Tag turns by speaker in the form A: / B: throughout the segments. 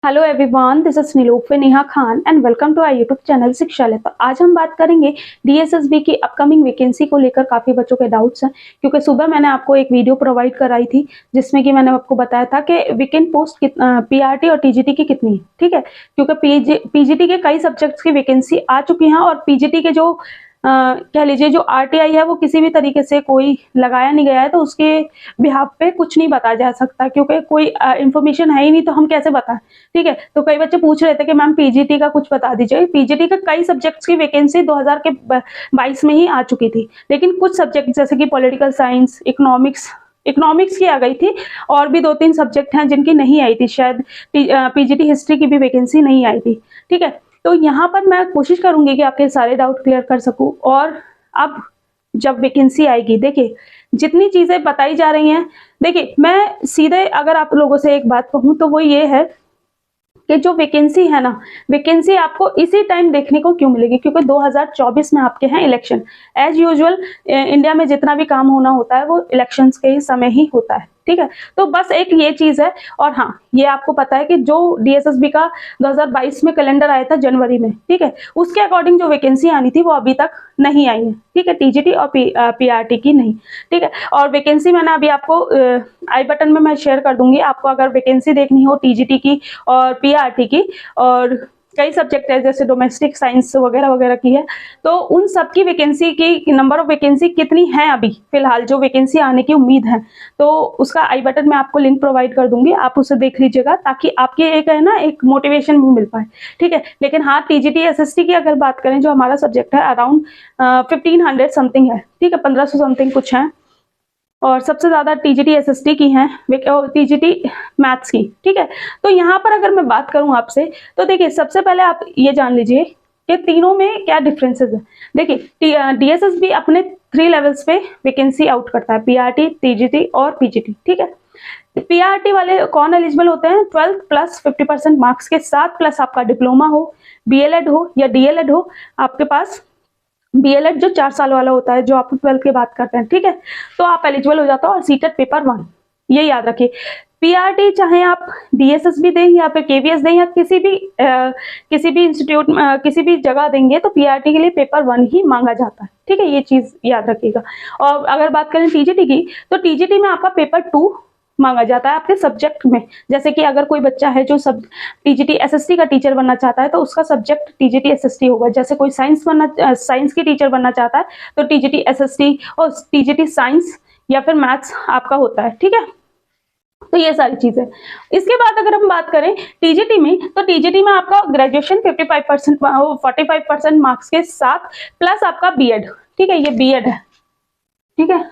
A: Hello everyone, this is Nilufar Neha Khan and welcome to our YouTube channel Shikshalaya. तो आज हम बात करेंगे डीएसएसबी की अपकमिंग वैकेंसी को लेकर। काफ़ी बच्चों के डाउट्स हैं क्योंकि सुबह मैंने आपको एक वीडियो प्रोवाइड कराई थी जिसमें कि मैंने आपको बताया था कि वैकेंट पोस्ट पीआरटी और टीजीटी की कितनी है। ठीक है, क्योंकि पीजीटी के कई सब्जेक्ट्स की वैकेंसी आ चुकी हैं और पीजीटी के जो कह लीजिए जो आरटीआई है वो किसी भी तरीके से कोई लगाया नहीं गया है, तो उसके बिहाफ पे कुछ नहीं बताया जा सकता क्योंकि कोई इन्फॉर्मेशन है ही नहीं, तो हम कैसे बताएं। ठीक है, तो कई बच्चे पूछ रहे थे कि मैम पीजीटी का कुछ बता दीजिए। पीजीटी के कई सब्जेक्ट्स की वैकेंसी 2022 में ही आ चुकी थी, लेकिन कुछ सब्जेक्ट जैसे कि पॉलिटिकल साइंस, इकोनॉमिक्स की आ गई थी और भी 2-3 सब्जेक्ट हैं जिनकी नहीं आई थी। शायद पीजीटी हिस्ट्री की भी वैकेंसी नहीं आई थी। ठीक है, तो यहाँ पर मैं कोशिश करूंगी कि आपके सारे डाउट क्लियर कर सकूं। और अब जब वैकेंसी आएगी, देखिए जितनी चीजें बताई जा रही हैं, देखिए मैं सीधे अगर आप लोगों से एक बात कहूं तो वो ये है कि जो वैकेंसी है ना, वैकेंसी आपको इसी टाइम देखने को क्यों मिलेगी, क्योंकि 2024 में आपके हैं इलेक्शन। एज यूजुअल इंडिया में जितना भी काम होना होता है वो इलेक्शंस के ही समय ही होता है। ठीक है, तो बस एक ये चीज है। और हाँ, ये आपको पता है कि जो डीएसएसबी का 2022 में कैलेंडर आया था जनवरी में, ठीक है, उसके अकॉर्डिंग जो वैकेंसी आनी थी वो अभी तक नहीं आई है। ठीक है, टीजीटी और पीआरटी की नहीं। ठीक है, और वैकेंसी मैंने अभी आपको आई बटन में मैं शेयर कर दूंगी। आपको अगर वैकेंसी देखनी हो टीजीटी की और पीआरटी की, और कई सब्जेक्ट है जैसे डोमेस्टिक साइंस वगैरह वगैरह की है, तो उन सब की वैकेंसी की नंबर ऑफ वैकेंसी कितनी है अभी फिलहाल जो वैकेंसी आने की उम्मीद है, तो उसका आई बटन में आपको लिंक प्रोवाइड कर दूंगी, आप उसे देख लीजिएगा ताकि आपके एक है ना एक मोटिवेशन भी मिल पाए। ठीक है, लेकिन हाँ, टीजीटी एसएसटी की अगर बात करें जो हमारा सब्जेक्ट है अराउंड 1500 समथिंग है। ठीक है, 1500 समथिंग कुछ है, और सबसे ज्यादा टीजीटी एसएसटी की हैं, टीजीटी मैथ्स की। ठीक है, तो यहाँ पर अगर मैं बात करूं आपसे, तो देखिए सबसे पहले आप ये जान लीजिए कि तीनों में क्या डिफरेंसेस है। देखिए डीएसएसबी अपने 3 लेवल्स पे वैकेंसी आउट करता है, पीआरटी, टीजीटी और पीजीटी। ठीक है, पीआरटी वाले कौन एलिजिबल होते हैं? 12 प्लस 50% मार्क्स के साथ, प्लस आपका डिप्लोमा हो, बीएलएड हो या डीएलएड हो। आपके पास बीएलएड जो 4 साल वाला होता है, जो आप 12th की बात करते हैं, ठीक है, तो आप एलिजिबल हो जाते हो। और सीटेट पेपर 1, ये याद रखिए। पीआरटी चाहे आप डीएसएसबी दें या फिर केवीएस दें या किसी भी इंस्टीट्यूट किसी भी जगह देंगे, तो पीआरटी के लिए पेपर 1 ही मांगा जाता है। ठीक है, ये चीज याद रखिएगा। और अगर बात करें टीजीटी की, तो टीजीटी में आपका पेपर 2 मांगा जाता है आपके सब्जेक्ट में। जैसे कि अगर कोई बच्चा है जो सब टीजीटी एसएसटी का टीचर बनना चाहता है, तो उसका सब्जेक्ट टीजीटी एसएसटी होगा। जैसे कोई साइंस की टीचर बनना चाहता है, तो टीजीटी एसएसटी और टीजीटी साइंस या फिर मैथ्स आपका होता है। ठीक है, तो ये सारी चीजें। इसके बाद अगर हम बात करें टीजीटी में, तो टीजीटी में आपका ग्रेजुएशन 45% मार्क्स के साथ, प्लस आपका बीएड। ठीक है, ये बीएड है। ठीक है,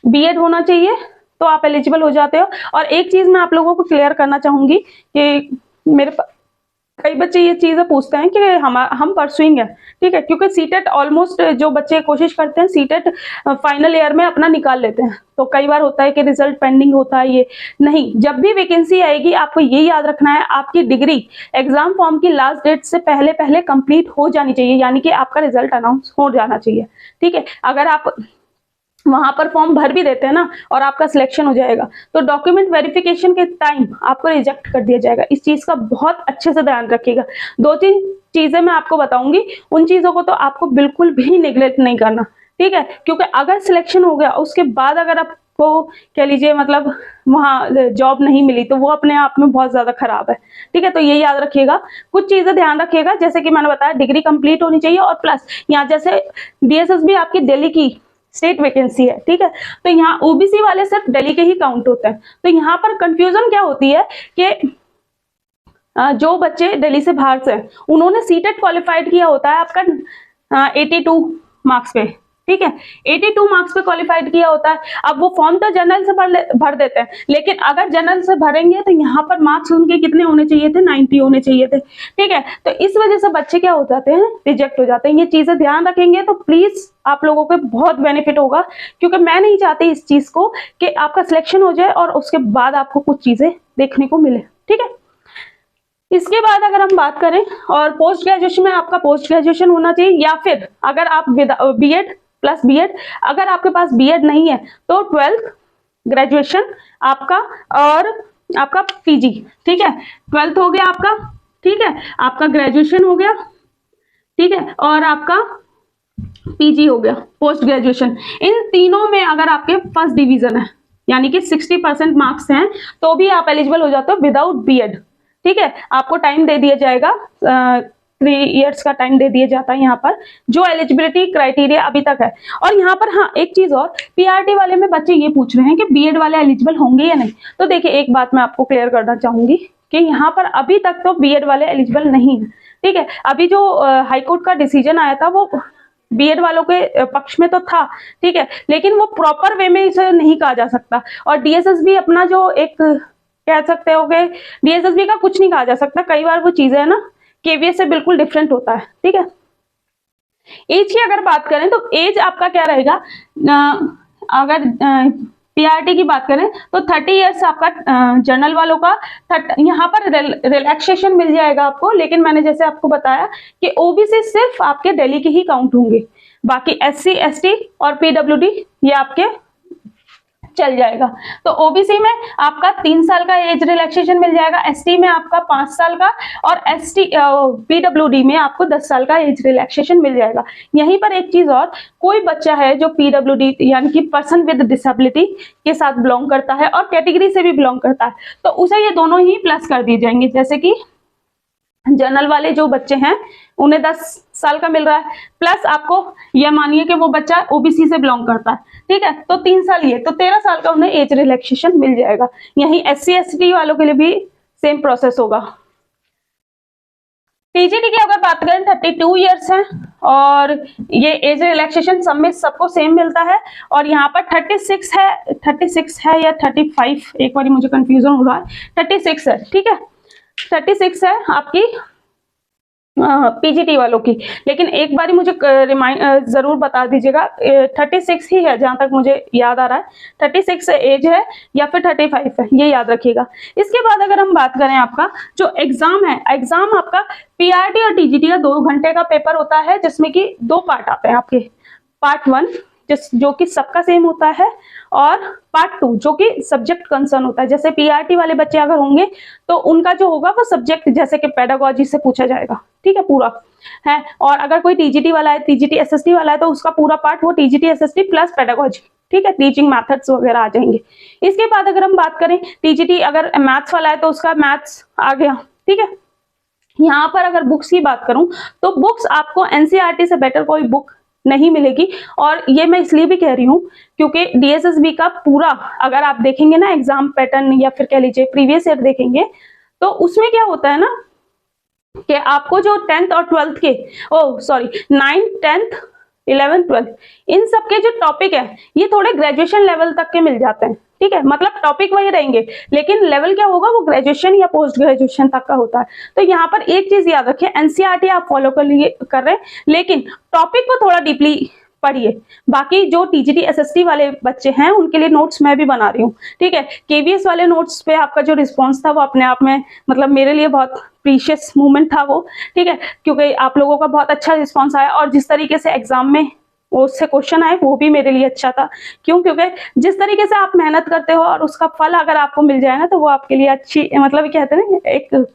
A: बीएड होना चाहिए तो आप एलिजिबल हो जाते हो। और एक चीज मैं आप लोगों को क्लियर करना चाहूंगी कि कई बच्चे ये चीजें पूछते हैं कि हम परसुइंग है। ठीक है, क्योंकि सीटेट ऑलमोस्ट जो बच्चे कोशिश करते हैं सीटेट फाइनल ईयर में अपना निकाल लेते हैं, तो कई बार होता है कि रिजल्ट पेंडिंग होता है। ये नहीं, जब भी वैकेंसी आएगी आपको ये याद रखना है, आपकी डिग्री एग्जाम फॉर्म की लास्ट डेट से पहले पहले कंप्लीट हो जानी चाहिए, यानी कि आपका रिजल्ट अनाउंस हो जाना चाहिए। ठीक है, अगर आप वहां पर फॉर्म भर भी देते हैं ना और आपका सिलेक्शन हो जाएगा, तो डॉक्यूमेंट वेरिफिकेशन के टाइम आपको रिजेक्ट कर दिया जाएगा। इस चीज का बहुत अच्छे से ध्यान रखिएगा। 2-3 चीजें मैं आपको बताऊंगी, उन चीजों को तो आपको बिल्कुल भी निगलेक्ट नहीं करना। ठीक है, क्योंकि अगर सिलेक्शन हो गया उसके बाद अगर आपको कह लीजिए मतलब वहां जॉब नहीं मिली, तो वो अपने आप में बहुत ज्यादा खराब है। ठीक है, तो ये याद रखिएगा, कुछ चीजें ध्यान रखिएगा। जैसे कि मैंने बताया डिग्री कंप्लीट होनी चाहिए, और प्लस यहाँ जैसे डीएसएसबी आपकी दिल्ली की स्टेट वैकेंसी है। ठीक है, तो यहाँ ओबीसी वाले सिर्फ दिल्ली के ही काउंट होते हैं। तो यहाँ पर कंफ्यूजन क्या होती है कि जो बच्चे दिल्ली से बाहर से उन्होंने सीटेट क्वालिफाइड किया होता है आपका 82 मार्क्स पे। ठीक है, 82 मार्क्स पे क्वालिफाइड किया होता है। अब वो फॉर्म तो जनरल से भर देते हैं, लेकिन अगर जनरल से भरेंगे तो यहाँ पर मार्क्स उनके कितने होने चाहिए थे? 90 होने चाहिए थे। ठीक है, तो इस वजह से बच्चे क्या हो जाते हैं? रिजेक्ट हो जाते हैं। ये चीजें ध्यान रखेंगे तो प्लीज आप लोगों को बहुत बेनिफिट होगा, क्योंकि मैं नहीं चाहती इस चीज को कि आपका सिलेक्शन हो जाए और उसके बाद आपको कुछ चीजें देखने को मिले। ठीक है, इसके बाद अगर हम बात करें, और पोस्ट ग्रेजुएशन में आपका पोस्ट ग्रेजुएशन होना चाहिए, या फिर अगर आप बीएड प्लस बीएड, अगर आपके पास बीएड नहीं है तो 12th ग्रेजुएशन आपका, और आपका पीजी, ठीक है, 12th हो गया आपका, ठीक है, आपका ग्रेजुएशन हो गया, ठीक है, और आपका पीजी हो गया, पोस्ट ग्रेजुएशन। इन तीनों में अगर आपके फर्स्ट डिवीजन है यानी कि 60% मार्क्स हैं तो भी आप एलिजिबल हो जाते हो विदाउट बीएड, ठीक है। आपको टाइम दे दिया जाएगा, 3 इयर्स का टाइम दे दिया जाता है यहाँ पर, जो एलिजिबिलिटी क्राइटेरिया अभी तक है। और यहाँ पर हाँ एक चीज और, पीआरटी वाले में बच्चे ये पूछ रहे हैं कि बीएड वाले एलिजिबल होंगे या नहीं। तो देखिए एक बात मैं आपको क्लियर करना चाहूंगी कि यहाँ पर अभी तक तो बीएड वाले एलिजिबल नहीं है, ठीक है। अभी जो हाईकोर्ट का डिसीजन आया था वो बीएड वालों के पक्ष में तो था, ठीक है, लेकिन वो प्रॉपर वे में इसे नहीं कहा जा सकता। और डीएसएसबी अपना जो एक कह सकते हो कि डीएसएसबी का कुछ नहीं कहा जा सकता, कई बार वो चीजें है ना केवीएस से बिल्कुल डिफरेंट होता है, ठीक है। एज की अगर बात करें तो एज आपका क्या रहेगा, अगर पीआरटी की बात करें तो 30 इयर्स आपका जनरल वालों का, यहाँ पर रिलैक्सेशन मिल जाएगा आपको, लेकिन मैंने जैसे आपको बताया कि ओबीसी सिर्फ आपके दिल्ली के ही काउंट होंगे, बाकी एससी एसटी और पीडब्ल्यूडी ये आपके चल जाएगा। तो ओबीसी में आपका 3 साल का एज रिलैक्सेशन मिल जाएगा, एसटी में आपका 5 साल का, और एसटी पीडब्ल्यूडी में आपको 10 साल का एज रिलैक्सेशन मिल जाएगा। यहीं पर एक चीज और, कोई बच्चा है जो पीडब्ल्यूडी यानी कि पर्सन विद डिसेबिलिटी के साथ बिलोंग करता है और कैटेगरी से भी बिलोंग करता है, तो उसे ये दोनों ही प्लस कर दिए जाएंगे। जैसे कि जनरल वाले जो बच्चे हैं उन्हें 10 साल का मिल रहा है, प्लस आपको ये मानिए कि वो बच्चा ओबीसी से बिलोंग करता है, ठीक है, तो 3 साल ये, तो 13 साल का उन्हें एज रिलैक्सेशन मिल जाएगा। यही एससी एसटी वालों के लिए भी सेम प्रोसेस होगा। टीजीटी की अगर बात करें 32 इयर्स है और ये एज रिलैक्सेशन सब में सबको सेम मिलता है। और यहाँ पर 36 है या 35, एक बार मुझे कंफ्यूजन हो रहा है, 36 है, ठीक है, 36 है आपकी पीजीटी वालों की। लेकिन एक बारी मुझे जरूर बता दीजिएगा, 36 ही है जहां तक मुझे याद आ रहा है, 36 एज है या फिर 35 है, ये याद रखिएगा। इसके बाद अगर हम बात करें आपका जो एग्जाम है, एग्जाम आपका पीआरटी और टीजीटी का 2 घंटे का पेपर होता है, जिसमें कि 2 पार्ट आते हैं आपके, पार्ट 1 जो कि सबका सेम होता है, और पार्ट 2 जो कि सब्जेक्ट कंसर्न होता है। जैसे पीआरटी वाले बच्चे अगर होंगे तो उनका जो होगा वो सब्जेक्ट जैसे कि पेडागोजी से पूछा जाएगा, ठीक है, पूरा है। और अगर कोई टीजीटी वाला है, टीजीटी एसएसटी वाला है, तो उसका पूरा पार्ट वो टीजीटी एसएसटी प्लस पेडागोजी, ठीक है, टीचिंग मेथड्स वगैरह आ जाएंगे। इसके बाद अगर हम बात करें टीजीटी अगर मैथ्स वाला है तो उसका मैथ्स आ गया, ठीक है। यहाँ पर अगर बुक्स की बात करूं तो बुक्स आपको एनसीईआरटी से बेटर कोई बुक नहीं मिलेगी। और ये मैं इसलिए भी कह रही हूँ क्योंकि डीएसएसबी का पूरा अगर आप देखेंगे ना एग्जाम पैटर्न, या फिर कह लीजिए प्रीवियस ईयर देखेंगे, तो उसमें क्या होता है ना कि आपको जो 10th और 12th के 9th 10th 11th 12th इन सब के जो टॉपिक है ये थोड़े ग्रेजुएशन लेवल तक के मिल जाते हैं, ठीक है, मतलब टॉपिक वही रहेंगे लेकिन लेवल क्या होगा वो ग्रेजुएशन या पोस्ट ग्रेजुएशन तक का होता है। तो यहाँ पर एक चीज याद रखिए, एनसीईआरटी आप फॉलो कर रहे हैं लेकिन टॉपिक को थोड़ा डीपली पढ़िए। बाकी जो टीजीटी एसएसटी वाले बच्चे हैं उनके लिए नोट्स मैं भी बना रही हूँ, ठीक है। केवीएस वाले नोट्स पे आपका जो रिस्पॉन्स था वो अपने आप में मतलब मेरे लिए बहुत प्रीशियस मोमेंट था वो, ठीक है, क्योंकि आप लोगों का बहुत अच्छा रिस्पॉन्स आया और जिस तरीके से एग्जाम में उससे क्वेश्चन आए वो भी मेरे लिए अच्छा था। क्यों? क्योंकि जिस तरीके से आप मेहनत करते हो और उसका फल अगर आपको मिल जाए ना तो वो आपके लिए अच्छी, मतलब कहते हैं ना एक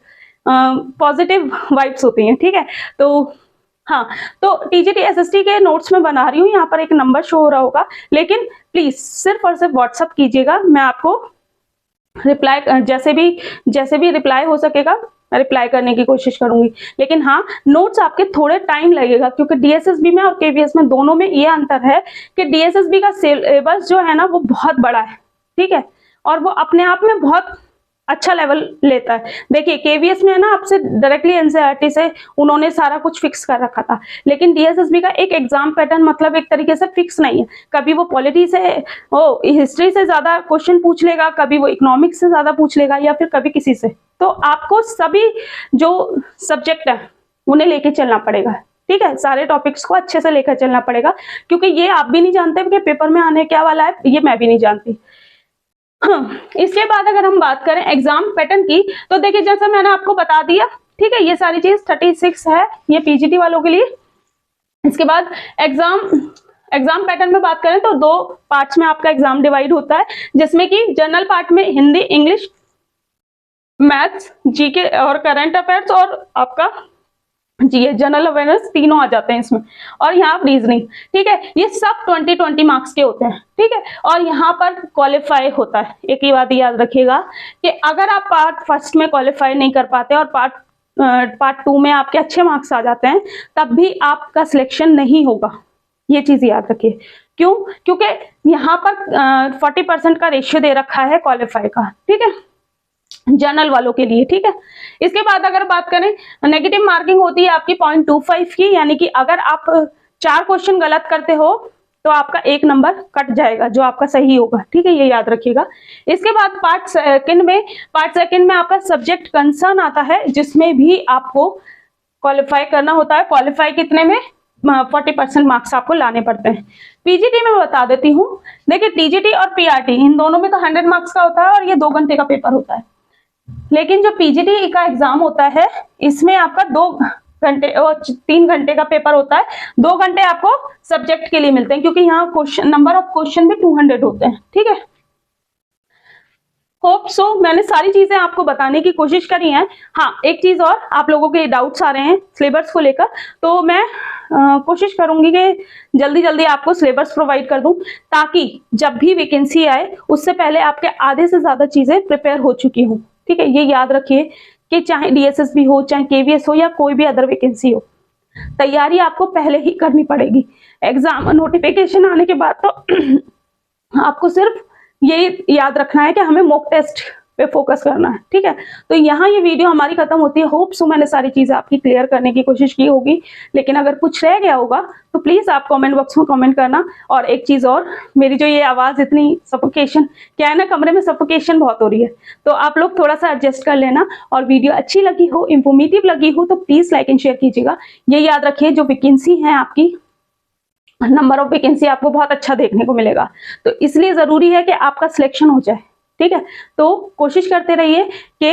A: पॉजिटिव वाइब्स होती हैं, ठीक है। तो हाँ, तो टीजीटी एसएसटी के नोट्स में बना रही हूँ, यहाँ पर एक नंबर शो हो रहा होगा, लेकिन प्लीज सिर्फ और सिर्फ व्हाट्सअप कीजिएगा, मैं आपको रिप्लाई जैसे भी रिप्लाई हो सकेगा मैं रिप्लाई करने की कोशिश करूंगी। लेकिन हाँ, नोट्स आपके थोड़े टाइम लगेगा क्योंकि डीएसएसबी में और केवीएस में दोनों में ये अंतर है कि डीएसएसबी का सिलेबस जो है ना वो बहुत बड़ा है, ठीक है, और वो अपने आप में बहुत अच्छा लेवल लेता है। देखिए केवीएस में है ना आपसे डायरेक्टली एनसीईआरटी से उन्होंने सारा कुछ फिक्स कर रखा था, लेकिन डीएसएसबी का एक एग्जाम पैटर्न मतलब एक तरीके से फिक्स नहीं है। कभी वो पॉलिटी से हिस्ट्री से ज्यादा क्वेश्चन पूछ लेगा, कभी वो इकोनॉमिक्स से ज्यादा पूछ लेगा, या फिर कभी किसी से। तो आपको सभी जो सब्जेक्ट है उन्हें लेके चलना पड़ेगा, ठीक है, सारे टॉपिक्स को अच्छे से लेकर चलना पड़ेगा क्योंकि ये आप भी नहीं जानते कि पेपर में आने क्या वाला है, ये मैं भी नहीं जानती। हाँ, इसके बाद अगर हम बात करें एग्जाम पैटर्न की तो देखिए जैसा मैंने आपको बता दिया, ठीक है, ये सारी चीज 36 है ये पीजीटी वालों के लिए। इसके बाद एग्जाम पैटर्न में बात करें तो 2 पार्ट्स में आपका एग्जाम डिवाइड होता है, जिसमें कि जनरल पार्ट में हिंदी इंग्लिश मैथ्स, जीके और करंट अफेयर्स और आपका जी जनरल अवेयरनेस तीनों आ जाते हैं इसमें, और यहाँ आप रीजनिंग, ठीक है, ये सब 20-20 मार्क्स के होते हैं, ठीक है। और यहाँ पर क्वालिफाई होता है, एक ही बात याद रखिएगा कि अगर आप पार्ट फर्स्ट में क्वालिफाई नहीं कर पाते और पार्ट 2 में आपके अच्छे मार्क्स आ जाते हैं, तब भी आपका सिलेक्शन नहीं होगा, ये चीज याद रखिए। क्यों? क्योंकि यहाँ पर 40% का रेशियो दे रखा है क्वालिफाई का, ठीक है, जनरल वालों के लिए, ठीक है। इसके बाद अगर बात करें, नेगेटिव मार्किंग होती है आपकी 0.25 की, यानी कि अगर आप 4 क्वेश्चन गलत करते हो तो आपका 1 नंबर कट जाएगा जो आपका सही होगा, ठीक है, ये याद रखिएगा। इसके बाद पार्ट सेकंड में आपका सब्जेक्ट कंसर्न आता है, जिसमें भी आपको क्वालिफाई करना होता है। क्वालिफाई कितने में? 40% मार्क्स आपको लाने पड़ते हैं। पीजीटी में बता देती हूँ, देखिए टीजीटी और पीआरटी इन दोनों में तो 100 मार्क्स का होता है और ये 2 घंटे का पेपर होता है, लेकिन जो पीजीटी का एग्जाम होता है इसमें आपका 2 घंटे और 3 घंटे का पेपर होता है। 2 घंटे आपको सब्जेक्ट के लिए मिलते हैं, क्योंकि यहाँ क्वेश्चन नंबर ऑफ क्वेश्चन भी 200 होते हैं, ठीक है। होप सो मैंने सारी चीजें आपको बताने की कोशिश करी है। हाँ, एक चीज और, आप लोगों के डाउट्स आ रहे हैं सिलेबस को लेकर, तो मैं कोशिश करूंगी कि जल्दी जल्दी आपको सिलेबस प्रोवाइड कर दूं, ताकि जब भी वैकेंसी आए उससे पहले आपके आधे से ज्यादा चीजें प्रिपेयर हो चुकी हूँ, ठीक है। ये याद रखिए कि चाहे डीएसएसबी हो, चाहे केवीएस हो, या कोई भी अदर वैकेंसी हो, तैयारी आपको पहले ही करनी पड़ेगी। एग्जाम नोटिफिकेशन आने के बाद तो आपको सिर्फ ये याद रखना है कि हमें मॉक टेस्ट पे फोकस करना है, ठीक है। तो यहाँ ये वीडियो हमारी खत्म होती है। होप सो मैंने सारी चीजें आपकी क्लियर करने की कोशिश की होगी, लेकिन अगर कुछ रह गया होगा तो प्लीज आप कमेंट बॉक्स में कमेंट करना। और एक चीज और, मेरी जो ये आवाज इतनी सफोकेशन, क्या है ना, कमरे में सफोकेशन बहुत हो रही है, तो आप लोग थोड़ा सा एडजस्ट कर लेना। और वीडियो अच्छी लगी हो, इंफॉर्मेटिव लगी हो, तो प्लीज लाइक एंड शेयर कीजिएगा। ये याद रखिए, जो वैकेंसी है आपकी, नंबर ऑफ वैकेंसी आपको बहुत अच्छा देखने को मिलेगा, तो इसलिए जरूरी है कि आपका सिलेक्शन हो जाए, ठीक है। तो कोशिश करते रहिए कि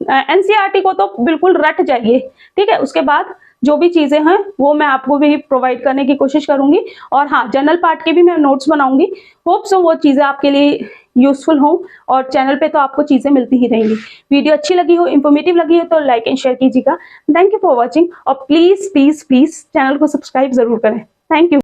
A: एनसीईआरटी को तो बिल्कुल रट जाइए, ठीक है। उसके बाद जो भी चीजें हैं वो मैं आपको भी प्रोवाइड करने की कोशिश करूंगी, और हाँ, जनरल पार्ट के भी मैं नोट्स बनाऊंगी। होप सो वो चीजें आपके लिए यूजफुल हो, और चैनल पे तो आपको चीजें मिलती ही रहेंगी। वीडियो अच्छी लगी हो, इंफॉर्मेटिव लगी हो, तो लाइक एंड शेयर कीजिएगा। थैंक यू फॉर वॉचिंग, और प्लीज प्लीज प्लीज चैनल को सब्सक्राइब जरूर करें। Thank you.